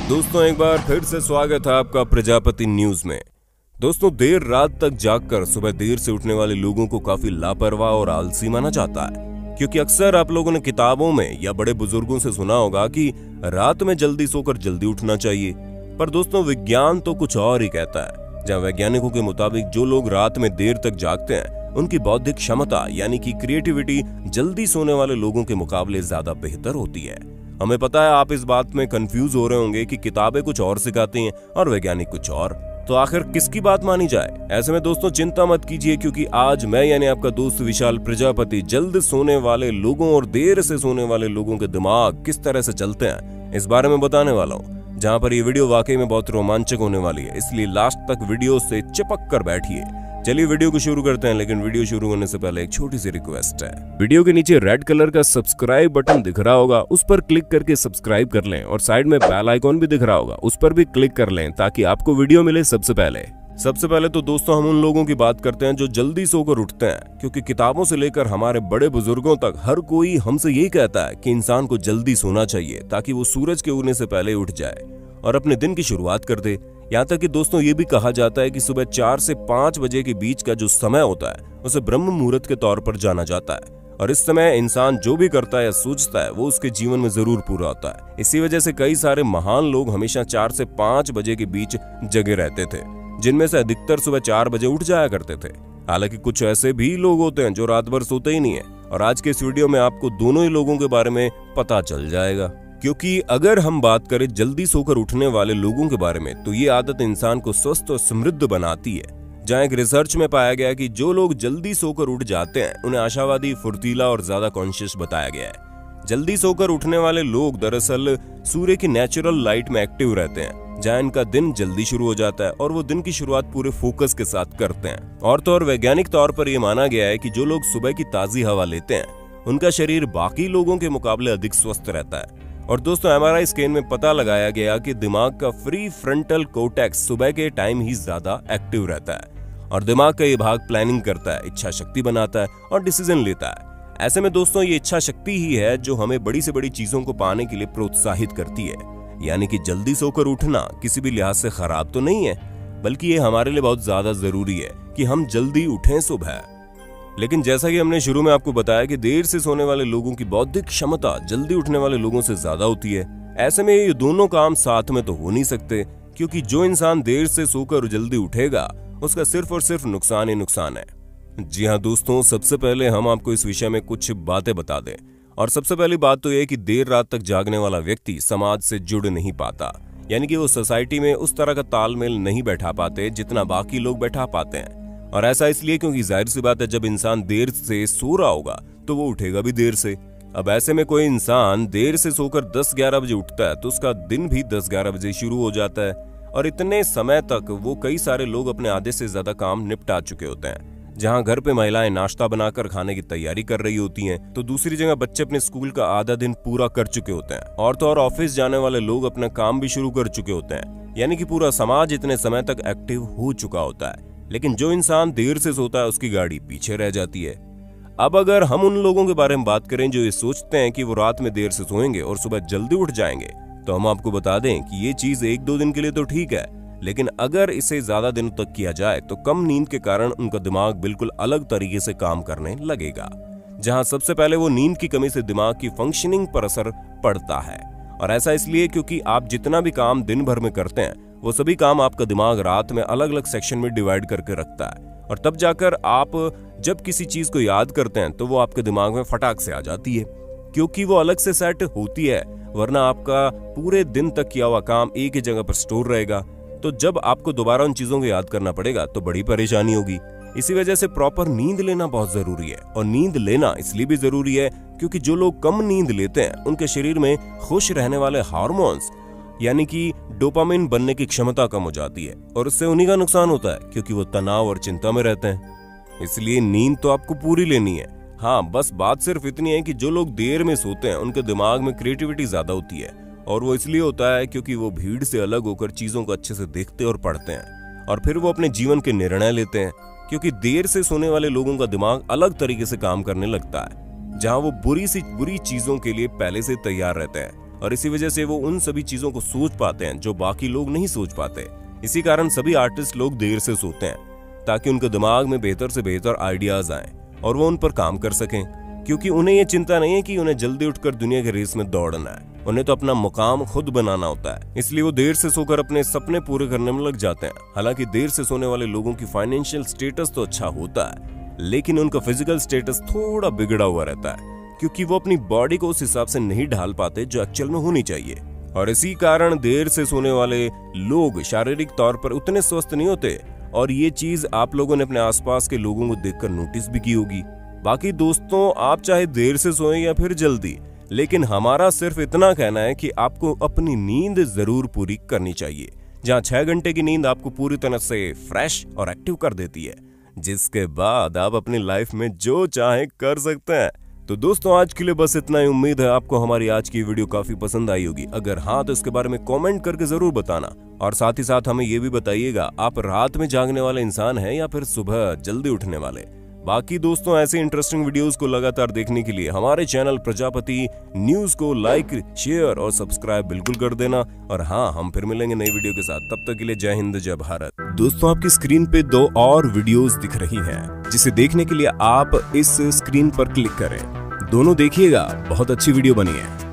दोस्तों एक बार फिर से स्वागत है आपका प्रजापति न्यूज में। दोस्तों देर रात तक जागकर सुबह देर से उठने वाले लोगों को काफी लापरवाह और आलसी माना जाता है, क्योंकि अक्सर आप लोगों ने किताबों में या बड़े बुजुर्गों से सुना होगा कि रात में जल्दी सोकर जल्दी उठना चाहिए। पर दोस्तों विज्ञान तो कुछ और ही कहता है, जहाँ वैज्ञानिकों के मुताबिक जो लोग रात में देर तक जागते हैं उनकी बौद्धिक क्षमता यानी कि क्रिएटिविटी जल्दी सोने वाले लोगों के मुकाबले ज्यादा बेहतर होती है। हमें पता है आप इस बात में कंफ्यूज हो रहे होंगे कि किताबें कुछ और सिखाती हैं और वैज्ञानिक कुछ और, तो आखिर किसकी बात मानी जाए। ऐसे में दोस्तों चिंता मत कीजिए, क्योंकि आज मैं यानी आपका दोस्त विशाल प्रजापति जल्द सोने वाले लोगों और देर से सोने वाले लोगों के दिमाग किस तरह से चलते हैं इस बारे में बताने वाला हूँ। जहाँ पर ये वीडियो वाकई में बहुत रोमांचक होने वाली है, इसलिए लास्ट तक वीडियो से चिपक कर बैठिए। चलिए वीडियो को शुरू करते हैं, लेकिन वीडियो शुरू होने से पहले एक छोटी सी रिक्वेस्ट है। वीडियो के नीचे रेड कलर का सब्सक्राइब बटन दिख रहा होगा, उस पर क्लिक करके सब्सक्राइब कर लें, और साइड में बेल आइकॉन भी दिख रहा होगा, उस पर भी क्लिक कर लें ताकि आपको वीडियो मिले सबसे पहले। सबसे पहले तो दोस्तों हम उन लोगों की बात करते हैं जो जल्दी सोकर उठते हैं, क्योंकि किताबों से लेकर हमारे बड़े बुजुर्गों तक हर कोई हमसे यही कहता है कि इंसान को जल्दी सोना चाहिए ताकि वो सूरज के उगने से पहले उठ जाए और अपने दिन की शुरुआत कर दे। यहाँ तक कि दोस्तों ये भी कहा जाता है कि सुबह 4 से 5 बजे के बीच का जो समय होता है उसे ब्रह्म मुहूर्त के तौर पर जाना जाता है, और इस समय इंसान जो भी करता है या सोचता है वो उसके जीवन में जरूर पूरा होता है। इसी वजह से कई सारे महान लोग हमेशा 4 से 5 बजे के बीच जगे रहते थे, जिनमें से अधिकतर सुबह 4 बजे उठ जाया करते थे। हालांकि कुछ ऐसे भी लोग होते हैं जो रात भर सोते ही नहीं है, और आज के इस वीडियो में आपको दोनों ही लोगों के बारे में पता चल जाएगा। क्योंकि अगर हम बात करें जल्दी सोकर उठने वाले लोगों के बारे में, तो ये आदत इंसान को स्वस्थ और समृद्ध बनाती है। जहां एक रिसर्च में पाया गया कि जो लोग जल्दी सोकर उठ जाते हैं उन्हें आशावादी, फुर्तीला और ज्यादा कॉन्शियस बताया गया है। जल्दी सोकर उठने वाले लोग दरअसल सूर्य की नेचुरल लाइट में एक्टिव रहते हैं, जहां इनका दिन जल्दी शुरू हो जाता है और वो दिन की शुरुआत पूरे फोकस के साथ करते हैं। और तो और वैज्ञानिक तौर पर यह माना गया है कि जो लोग सुबह की ताजी हवा लेते हैं उनका शरीर बाकी लोगों के मुकाबले अधिक स्वस्थ रहता है। और दोस्तों एमआरआई स्कैन में पता लगाया गया कि दिमाग का प्री फ्रंटल कोर्टेक्स सुबह के टाइम ही ज्यादा एक्टिव रहता है, और दिमाग का ये भाग प्लानिंग करता है, इच्छा शक्ति बनाता है और डिसीजन लेता है। ऐसे में दोस्तों ये इच्छा शक्ति ही है जो हमें बड़ी से बड़ी चीजों को पाने के लिए प्रोत्साहित करती है। यानी कि जल्दी सोकर उठना किसी भी लिहाज से खराब तो नहीं है, बल्कि ये हमारे लिए बहुत ज्यादा जरूरी है कि हम जल्दी उठें सुबह। लेकिन जैसा कि हमने शुरू में आपको बताया कि देर से सोने वाले लोगों की बौद्धिक क्षमता जल्दी उठने वाले लोगों से ज्यादा होती है। ऐसे में ये दोनों काम साथ में तो हो नहीं सकते, क्योंकि जो इंसान देर से सोकर जल्दी उठेगा उसका सिर्फ और सिर्फ नुकसान ही नुकसान है। जी हाँ दोस्तों, सबसे पहले हम आपको इस विषय में कुछ बातें बता दें। और सबसे पहली बात तो यह कि देर रात तक जागने वाला व्यक्ति समाज से जुड़ नहीं पाता, यानी कि वो सोसाइटी में उस तरह का तालमेल नहीं बैठा पाते जितना बाकी लोग बैठा पाते हैं। और ऐसा इसलिए क्योंकि जाहिर सी बात है, जब इंसान देर से सो रहा होगा तो वो उठेगा भी देर से। अब ऐसे में कोई इंसान देर से सोकर 10-11 बजे उठता है तो उसका दिन भी 10-11 बजे शुरू हो जाता है, और इतने समय तक वो कई सारे लोग अपने आधे से ज्यादा काम निपटा चुके होते हैं। जहां घर पे महिलाएं नाश्ता बनाकर खाने की तैयारी कर रही होती हैं, तो दूसरी जगह बच्चे अपने स्कूल का आधा दिन पूरा कर चुके होते हैं, और तो और ऑफिस जाने वाले लोग अपना काम भी शुरू कर चुके होते हैं। यानी कि पूरा समाज इतने समय तक एक्टिव हो चुका होता है, लेकिन जो इंसान देर से सोता है उसकी गाड़ी पीछे रह जाती है। अब अगर हम उन लोगों के बारे में बात करें जो ये सोचते हैं कि वो रात में देर से सोएंगे और सुबह जल्दी उठ जाएंगे, तो हम आपको बता दें कि ये चीज 1-2 दिन के लिए तो ठीक है, लेकिन अगर इसे ज्यादा दिनों तक किया जाए तो कम नींद के कारण उनका दिमाग बिल्कुल अलग तरीके से काम करने लगेगा। जहां सबसे पहले वो नींद की कमी से दिमाग की फंक्शनिंग पर असर पड़ता है, और ऐसा इसलिए क्योंकि आप जितना भी काम दिन भर में करते हैं वो सभी काम आपका दिमाग रात में अलग अलग सेक्शन में डिवाइड करके रखता है, और तब जाकर आप जब किसी चीज को याद करते हैं तो वो आपके दिमाग में फटाक से आ जाती है, क्योंकि वो अलग से सेट होती है। वरना आपका पूरे दिन तक किया हुआ काम एक ही जगह पर स्टोर रहेगा, तो जब आपको दोबारा उन चीजों को याद करना पड़ेगा तो बड़ी परेशानी होगी। इसी वजह से प्रॉपर नींद लेना बहुत जरूरी है, और नींद लेना इसलिए भी जरूरी है क्योंकि जो लोग कम नींद लेते हैं उनके शरीर में खुश रहने वाले हार्मोन्स यानी कि डोपामिन बनने की क्षमता कम हो जाती है, और उससे उन्हीं का नुकसान होता है क्योंकि वो तनाव और चिंता में रहते हैं। इसलिए नींद तो आपको पूरी लेनी है। हाँ, बस बात सिर्फ इतनी है कि जो लोग देर में सोते हैं उनके दिमाग में क्रिएटिविटी ज्यादा होती है, और वो इसलिए होता है क्योंकि वो भीड़ से अलग होकर चीजों को अच्छे से देखते और पढ़ते हैं, और फिर वो अपने जीवन के निर्णय लेते हैं। क्योंकि देर से सोने वाले लोगों का दिमाग अलग तरीके से काम करने लगता है, जहां वो बुरी चीजों के लिए पहले से तैयार रहते हैं, और इसी वजह से वो उन सभी चीजों को सोच पाते हैं जो बाकी लोग नहीं सोच पाते। इसी कारण सभी आर्टिस्ट लोग देर से सोते हैं ताकि उनके दिमाग में बेहतर से बेहतर आइडियाज आएं और वो उन पर काम कर सकें, क्योंकि उन्हें ये चिंता नहीं है कि उन्हें जल्दी उठकर दुनिया के रेस में दौड़ना है। उन्हें तो अपना मुकाम खुद बनाना होता है, इसलिए वो देर से सोकर अपने सपने पूरे करने में लग जाते हैं। हालांकि देर से सोने वाले लोगों की फाइनेंशियल स्टेटस तो अच्छा होता है, लेकिन उनका फिजिकल स्टेटस थोड़ा बिगड़ा हुआ रहता है, क्योंकि वो अपनी बॉडी को उस हिसाब से नहीं ढाल पाते जो एक्चुअल में होनी चाहिए। और इसी कारण देर से सोने वाले लोग शारीरिक तौर पर उतने स्वस्थ नहीं होते। और ये चीज आप लोगों ने अपने आसपास के लोगों को देखकर नोटिस भी की होगी। बाकी दोस्तों, आप चाहे देर से सोएं या फिर जल्दी, लेकिन हमारा सिर्फ इतना कहना है कि आपको अपनी नींद जरूर पूरी करनी चाहिए। जहां 6 घंटे की नींद आपको पूरी तरह से फ्रेश और एक्टिव कर देती है, जिसके बाद आप अपनी लाइफ में जो चाहे कर सकते हैं। तो दोस्तों, आज के लिए बस इतना ही। उम्मीद है आपको हमारी आज की वीडियो काफी पसंद आई होगी। अगर हाँ, तो इसके बारे में कमेंट करके जरूर बताना, और साथ ही साथ हमें ये भी बताइएगा आप रात में जागने वाले इंसान हैं या फिर सुबह जल्दी उठने वाले। बाकी दोस्तों, ऐसे इंटरेस्टिंग वीडियोस को लगातार देखने के लिए हमारे चैनल प्रजापति न्यूज को लाइक, शेयर और सब्सक्राइब बिल्कुल कर देना। और हाँ, हम फिर मिलेंगे नई वीडियो के साथ। तब तक के लिए जय हिंद, जय भारत। दोस्तों, आपकी स्क्रीन पे 2 और वीडियोस दिख रही हैं, जिसे देखने के लिए आप इस स्क्रीन पर क्लिक करें। दोनों देखिएगा, बहुत अच्छी वीडियो बनी है।